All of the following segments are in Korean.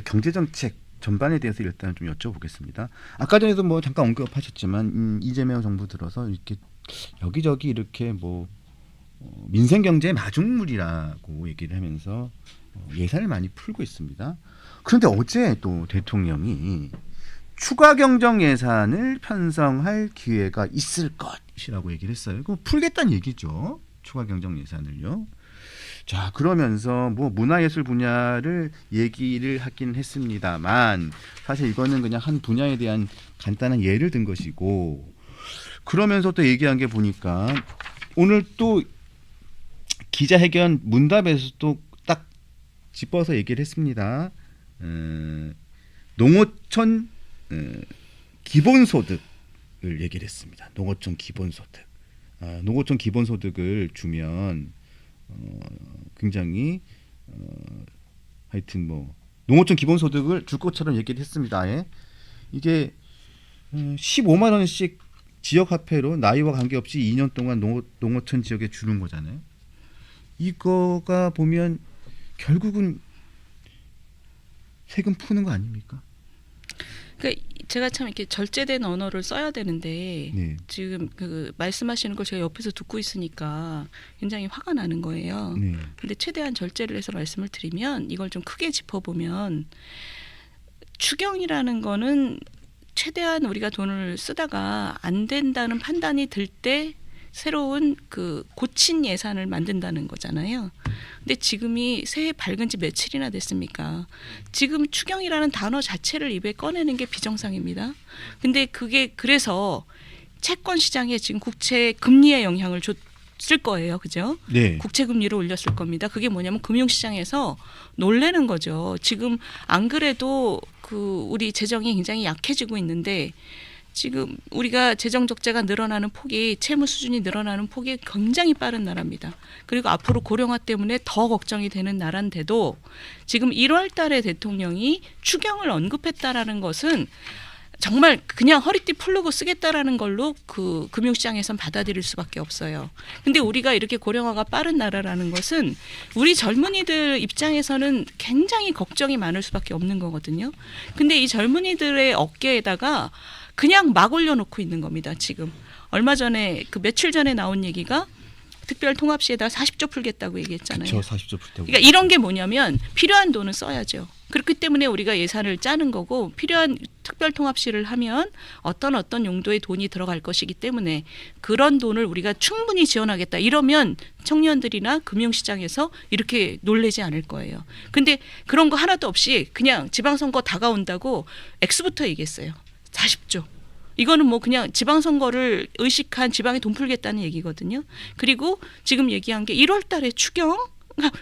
경제 정책 전반에 대해서 일단 좀 여쭤보겠습니다. 아까 전에도 뭐 잠깐 언급하셨지만 이재명 정부 들어서 이렇게 여기저기 이렇게 뭐 민생 경제 마중물이라고 얘기를 하면서 예산을 많이 풀고 있습니다. 그런데 어제 또 대통령이 추가 경정 예산을 편성할 기회가 있을 것이라고 얘기를 했어요. 그거 풀겠다는 얘기죠. 추가 경정 예산을요. 자, 그러면서 뭐 문화예술 분야를 얘기를 하긴 했습니다만 사실 이거는 그냥 한 분야에 대한 간단한 예를 든 것이고, 그러면서 또 얘기한 게 보니까 오늘 또 기자회견 문답에서 또 딱 짚어서 얘기를 했습니다. 농어촌 기본소득을 얘기를 했습니다. 농어촌 기본소득. 농어촌 기본소득을 주면 굉장히 하여튼 뭐 농어촌 기본소득을 줄 것처럼 얘기를 했습니다. 예. 이게 15만 원씩 지역화폐로 나이와 관계없이 2년 동안 농어촌 지역에 주는 거잖아요. 이거가 보면 결국은 세금 푸는 거 아닙니까? 그러니까 제가 참 이렇게 절제된 언어를 써야 되는데 네. 지금 그 말씀하시는 걸 제가 옆에서 듣고 있으니까 굉장히 화가 나는 거예요. 네. 근데 최대한 절제를 해서 말씀을 드리면 이걸 좀 크게 짚어보면 추경이라는 거는 최대한 우리가 돈을 쓰다가 안 된다는 판단이 들 때 새로운 그 고친 예산을 만든다는 거잖아요. 근데 지금이 새해 밝은 지 며칠이나 됐습니까? 지금 추경이라는 단어 자체를 입에 꺼내는 게 비정상입니다. 근데 그게 그래서 채권 시장에 지금 국채 금리에 영향을 줬을 거예요. 그죠? 네. 국채 금리를 올렸을 겁니다. 그게 뭐냐면 금융시장에서 놀래는 거죠. 지금 안 그래도 그 우리 재정이 굉장히 약해지고 있는데 지금 우리가 재정 적자가 늘어나는 폭이, 채무 수준이 늘어나는 폭이 굉장히 빠른 나라입니다. 그리고 앞으로 고령화 때문에 더 걱정이 되는 나라인데도 지금 1월 달에 대통령이 추경을 언급했다라는 것은 정말 그냥 허리띠 풀르고 쓰겠다라는 걸로 그 금융시장에선 받아들일 수밖에 없어요. 근데 우리가 이렇게 고령화가 빠른 나라라는 것은 우리 젊은이들 입장에서는 굉장히 걱정이 많을 수밖에 없는 거거든요. 근데 이 젊은이들의 어깨에다가 그냥 막 올려놓고 있는 겁니다. 지금 얼마 전에 그 며칠 전에 나온 얘기가 특별 통합 시에다 40조 풀겠다고 얘기했잖아요. 그렇죠. 40조 풀다고. 그러니까 이런 게 뭐냐면 필요한 돈은 써야죠. 그렇기 때문에 우리가 예산을 짜는 거고 필요한 특별 통합 시를 하면 어떤 용도의 돈이 들어갈 것이기 때문에 그런 돈을 우리가 충분히 지원하겠다. 이러면 청년들이나 금융시장에서 이렇게 놀라지 않을 거예요. 근데 그런 거 하나도 없이 그냥 지방선거 다가온다고 X부터 얘기했어요. 40조. 이거는 뭐 그냥 지방선거를 의식한 지방에 돈 풀겠다는 얘기거든요. 그리고 지금 얘기한 게 1월 달에 추경?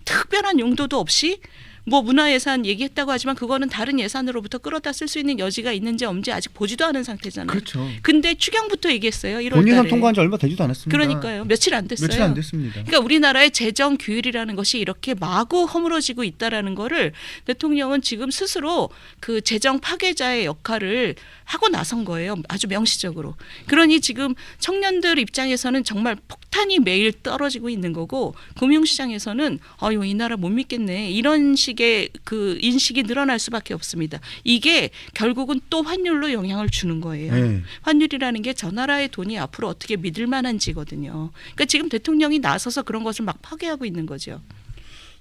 특별한 용도도 없이 뭐 문화예산 얘기했다고 하지만 그거는 다른 예산으로부터 끌어다 쓸 수 있는 여지가 있는지 없는지 아직 보지도 않은 상태잖아요. 그렇죠. 근데 추경부터 얘기했어요. 1월 본예산 달에. 통과한 지 얼마 되지도 않았습니다. 그러니까요. 며칠 안 됐어요. 며칠 안 됐습니다. 그러니까 우리나라의 재정 규율이라는 것이 이렇게 마구 허물어지고 있다라는 거를 대통령은 지금 스스로 그 재정 파괴자의 역할을 하고 나선 거예요. 아주 명시적으로. 그러니 지금 청년들 입장에서는 정말 폭탄이 매일 떨어지고 있는 거고 금융시장에서는 아유 이 나라 못 믿겠네. 이런 식의 그 인식이 늘어날 수밖에 없습니다. 이게 결국은 또 환율로 영향을 주는 거예요. 네. 환율이라는 게 저 나라의 돈이 앞으로 어떻게 믿을 만한지거든요. 그러니까 지금 대통령이 나서서 그런 것을 막 파괴하고 있는 거죠.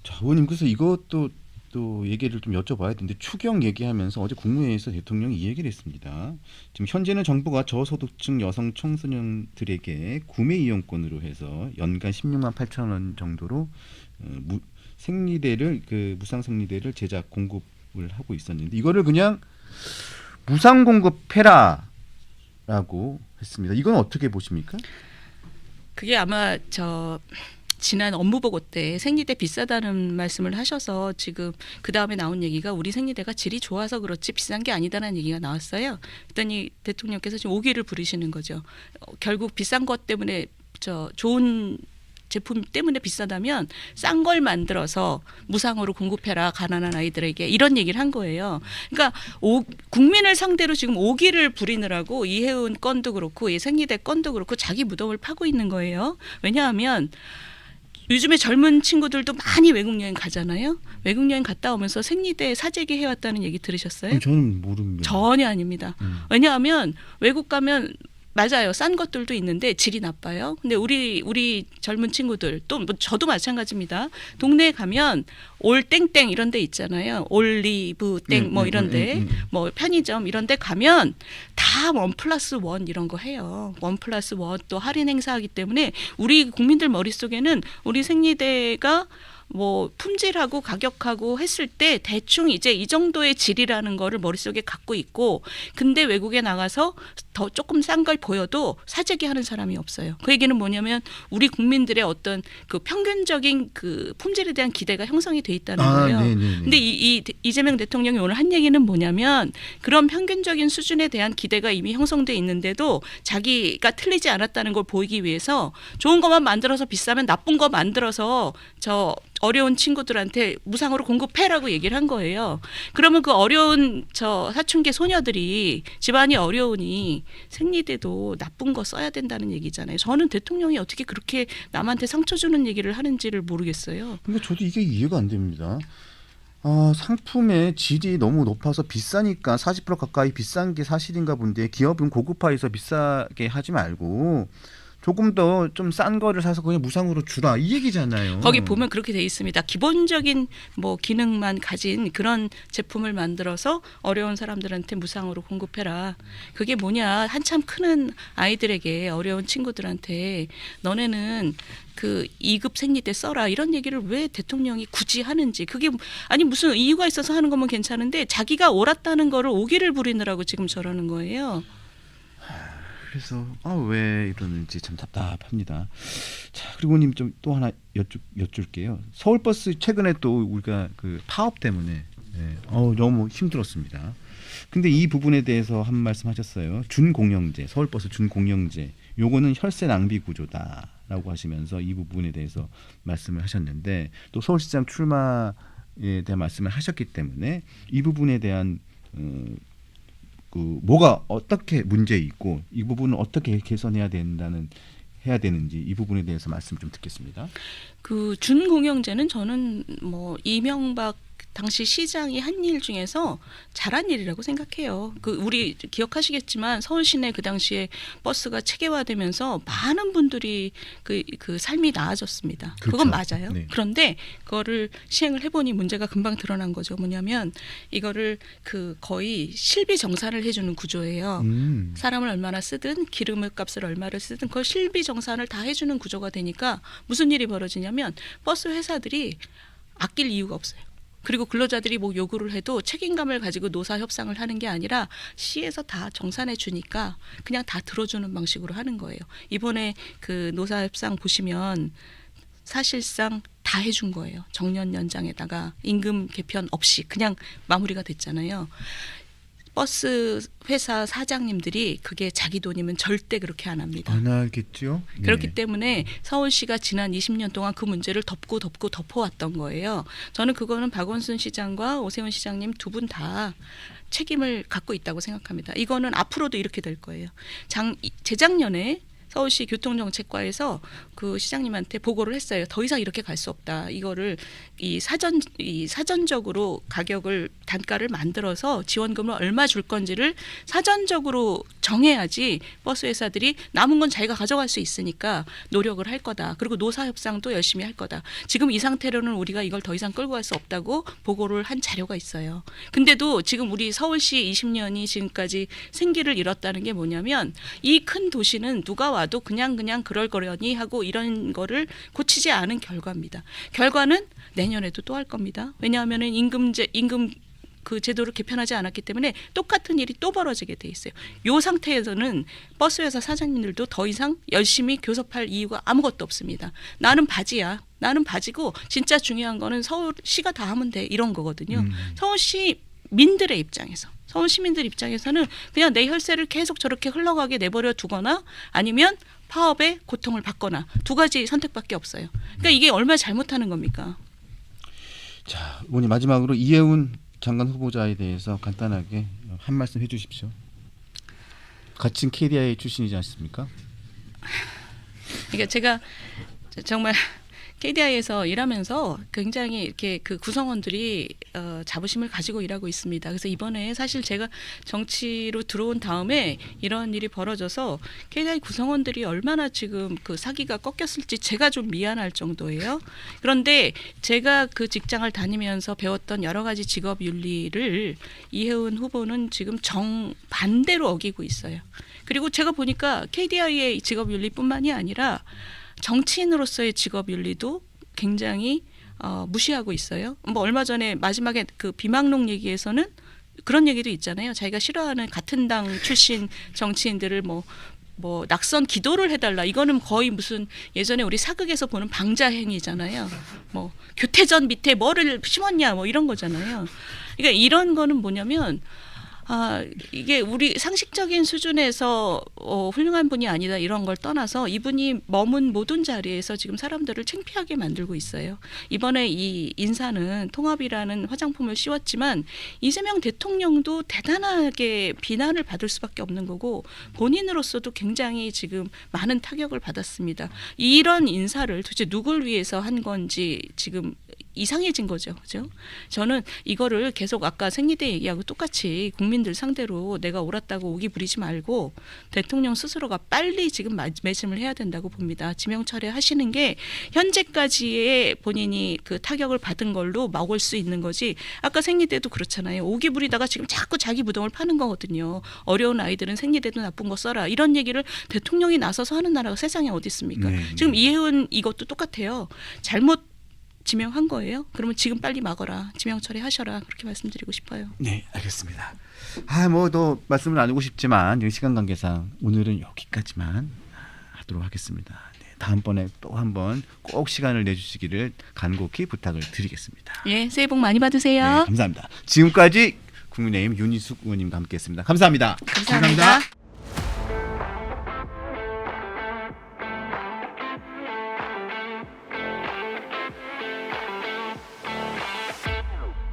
자, 의원님 그래서 이것도 또 얘기를 좀 여쭤봐야 되는데 추경 얘기하면서 어제 국무회의에서 대통령이 이 얘기를 했습니다. 지금 현재는 정부가 저소득층 여성 청소년들에게 구매 이용권으로 해서 연간 16만 8천 원 정도로 생리대를 그 무상 생리대를 제작 공급을 하고 있었는데 이거를 그냥 무상 공급해라라고 했습니다. 이건 어떻게 보십니까? 그게 아마 지난 업무보고 때 생리대 비싸다는 말씀을 하셔서 지금 그 다음에 나온 얘기가 우리 생리대가 질이 좋아서 그렇지 비싼 게 아니다라는 얘기가 나왔어요. 그랬더니 대통령께서 지금 오기를 부리시는 거죠. 결국 비싼 것 때문에 좋은 제품 때문에 비싸다면 싼 걸 만들어서 무상으로 공급해라 가난한 아이들에게 이런 얘기를 한 거예요. 그러니까 국민을 상대로 지금 오기를 부리느라고 이해운 건도 그렇고 이 생리대 건도 그렇고 자기 무덤을 파고 있는 거예요. 왜냐하면 요즘에 젊은 친구들도 많이 외국 여행 가잖아요. 외국 여행 갔다 오면서 생리대 사재기 해왔다는 얘기 들으셨어요? 저는 모릅니다. 전혀 아닙니다. 왜냐하면 외국 가면 맞아요. 싼 것들도 있는데 질이 나빠요. 근데 우리 젊은 친구들 또 뭐 저도 마찬가지입니다. 동네에 가면 올 땡땡 이런 데 있잖아요. 올리브 땡 뭐 이런 데 뭐 편의점 이런 데 가면 다 1+1 이런 거 해요. 1+1 또 할인 행사하기 때문에 우리 국민들 머릿속에는 우리 생리대가 뭐 품질하고 가격하고 했을 때 대충 이제 이 정도의 질이라는 거를 머릿속에 갖고 있고, 근데 외국에 나가서 더 조금 싼 걸 보여도 사재기 하는 사람이 없어요. 그 얘기는 뭐냐면 우리 국민들의 어떤 그 평균적인 그 품질에 대한 기대가 형성이 돼 있다는 거예요. 네네네. 근데 이재명 대통령이 오늘 한 얘기는 뭐냐면 그런 평균적인 수준에 대한 기대가 이미 형성돼 있는데도 자기가 틀리지 않았다는 걸 보이기 위해서 좋은 것만 만들어서 비싸면 나쁜 거 만들어서 저 어려운 친구들한테 무상으로 공급해라고 얘기를 한 거예요. 그러면 그 어려운 저 사춘기 소녀들이 집안이 어려우니 생리대도 나쁜 거 써야 된다는 얘기잖아요. 저는 대통령이 어떻게 그렇게 남한테 상처 주는 얘기를 하는지를 모르겠어요. 근데 저도 이게 이해가 안 됩니다. 상품의 질이 너무 높아서 비싸니까 40% 가까이 비싼 게 사실인가 본데 기업은 고급화해서 비싸게 하지 말고 조금 더 좀 싼 거를 사서 그냥 무상으로 주라 이 얘기잖아요. 거기 보면 그렇게 돼 있습니다. 기본적인 뭐 기능만 가진 그런 제품을 만들어서 어려운 사람들한테 무상으로 공급해라. 그게 뭐냐? 한참 크는 아이들에게 어려운 친구들한테 너네는 그 2급 생리대 써라 이런 얘기를 왜 대통령이 굳이 하는지, 그게 아니 무슨 이유가 있어서 하는 거면 괜찮은데 자기가 옳았다는 거를 오기를 부리느라고 지금 저러는 거예요. 그래서 왜 이러는지 참 답답합니다. 자, 그리고 님 좀 또 하나 여쭐게요. 서울버스 최근에 또 우리가 그 파업 때문에 너무 힘들었습니다. 근데 이 부분에 대해서 한 말씀 하셨어요. 준공영제, 서울버스 준공영제, 요거는 혈세 낭비 구조다라고 하시면서 이 부분에 대해서 말씀을 하셨는데 또 서울시장 출마에 대한 말씀을 하셨기 때문에 이 부분에 대한 그 뭐가 어떻게 문제 있고 이 부분은 어떻게 개선해야 되는지 이 부분에 대해서 말씀 좀 듣겠습니다. 그 준공영제는 저는 뭐 이명박 당시 시장이 한 일 중에서 잘한 일이라고 생각해요. 그 우리 기억하시겠지만 서울 시내 그 당시에 버스가 체계화되면서 많은 분들이 그 삶이 나아졌습니다. 그렇죠. 그건 맞아요. 네. 그런데 그거를 시행을 해보니 문제가 금방 드러난 거죠. 뭐냐면 이거를 그 거의 실비 정산을 해주는 구조예요. 사람을 얼마나 쓰든 기름 값을 얼마를 쓰든 그걸 실비 정산을 다 해주는 구조가 되니까 무슨 일이 벌어지냐면 버스 회사들이 아낄 이유가 없어요. 그리고 근로자들이 뭐 요구를 해도 책임감을 가지고 노사 협상을 하는 게 아니라 시에서 다 정산해 주니까 그냥 다 들어주는 방식으로 하는 거예요. 이번에 그 노사 협상 보시면 사실상 다 해준 거예요. 정년 연장에다가 임금 개편 없이 그냥 마무리가 됐잖아요. 버스 회사 사장님들이 그게 자기 돈이면 절대 그렇게 안 합니다. 안 하겠죠. 그렇기 때문에 서울시가 지난 20년 동안 그 문제를 덮어왔던 거예요. 저는 그거는 박원순 시장과 오세훈 시장님 두 분 다 책임을 갖고 있다고 생각합니다. 이거는 앞으로도 이렇게 될 거예요. 재작년에 서울시 교통정책과에서 그 시장님한테 보고를 했어요. 더 이상 이렇게 갈 수 없다. 이거를 사전적으로 가격을 단가를 만들어서 지원금을 얼마 줄 건지를 사전적으로 정해야지 버스 회사들이 남은 건 자기가 가져갈 수 있으니까 노력을 할 거다. 그리고 노사 협상도 열심히 할 거다. 지금 이 상태로는 우리가 이걸 더 이상 끌고 갈 수 없다고 보고를 한 자료가 있어요. 근데도 지금 우리 서울시 20년이 지금까지 생기를 잃었다는 게 뭐냐면 이 큰 도시는 누가 와도 그냥 그럴거려니 하고 이런 거를 고치지 않은 결과입니다. 결과는 내년에도 또 할 겁니다. 왜냐하면 임금 그 제도를 개편하지 않았기 때문에 똑같은 일이 또 벌어지게 돼 있어요. 이 상태에서는 버스 회사 사장님들도 더 이상 열심히 교섭할 이유가 아무것도 없습니다. 나는 바지야. 나는 바지고 진짜 중요한 거는 서울시가 다 하면 돼. 이런 거거든요. 서울시 민들의 입장에서. 서울 시민들 입장에서는 그냥 내 혈세를 계속 저렇게 흘러가게 내버려 두거나 아니면 파업에 고통을 받거나 두 가지 선택밖에 없어요. 그러니까 이게 얼마나 잘못하는 겁니까? 자, 의원님 마지막으로 이해운 장관 후보자에 대해서 간단하게 한 말씀 해주십시오. 같은 KDI 출신이지 않습니까? 그러니까 제가 정말 KDI에서 일하면서 굉장히 이렇게 그 구성원들이 자부심을 가지고 일하고 있습니다. 그래서 이번에 사실 제가 정치로 들어온 다음에 이런 일이 벌어져서 KDI 구성원들이 얼마나 지금 그 사기가 꺾였을지 제가 좀 미안할 정도예요. 그런데 제가 그 직장을 다니면서 배웠던 여러 가지 직업 윤리를 이혜훈 후보는 지금 정반대로 어기고 있어요. 그리고 제가 보니까 KDI의 직업 윤리뿐만이 아니라 정치인으로서의 직업 윤리도 굉장히 무시하고 있어요. 뭐 얼마 전에 마지막에 그 비망록 얘기에서는 그런 얘기도 있잖아요. 자기가 싫어하는 같은 당 출신 정치인들을 뭐 낙선 기도를 해달라. 이거는 거의 무슨 예전에 우리 사극에서 보는 방자 행위잖아요. 뭐 교태전 밑에 뭐를 심었냐 뭐 이런 거잖아요. 그러니까 이런 거는 뭐냐면 이게 우리 상식적인 수준에서 훌륭한 분이 아니다 이런 걸 떠나서 이분이 머문 모든 자리에서 지금 사람들을 창피하게 만들고 있어요. 이번에 이 인사는 통합이라는 화장품을 씌웠지만 이재명 대통령도 대단하게 비난을 받을 수밖에 없는 거고 본인으로서도 굉장히 지금 많은 타격을 받았습니다. 이런 인사를 도대체 누굴 위해서 한 건지 지금 이상해진 거죠. 그죠? 저는 이거를 계속 아까 생리대 얘기하고 똑같이 국민들 상대로 내가 옳았다고 오기 부리지 말고 대통령 스스로가 빨리 지금 매짐을 해야 된다고 봅니다. 지명 철회하시는 게 현재까지의 본인이 그 타격을 받은 걸로 막을 수 있는 거지. 아까 생리대도 그렇잖아요. 오기 부리다가 지금 자꾸 자기 부동을 파는 거거든요. 어려운 아이들은 생리대도 나쁜 거 써라. 이런 얘기를 대통령이 나서서 하는 나라가 세상에 어디 있습니까? 네, 지금 이혜훈 이것도 똑같아요. 잘못 지명한 거예요. 그러면 지금 빨리 막아라. 지명 처리하셔라. 그렇게 말씀드리고 싶어요. 네, 알겠습니다. 뭐 더 말씀을 나누고 싶지만 시간 관계상 오늘은 여기까지만 하도록 하겠습니다. 네, 다음번에 또 한번 꼭 시간을 내주시기를 간곡히 부탁을 드리겠습니다. 예, 새해 복 많이 받으세요. 네, 감사합니다. 지금까지 국민의힘 윤희숙 의원님과 함께했습니다. 감사합니다. 감사합니다.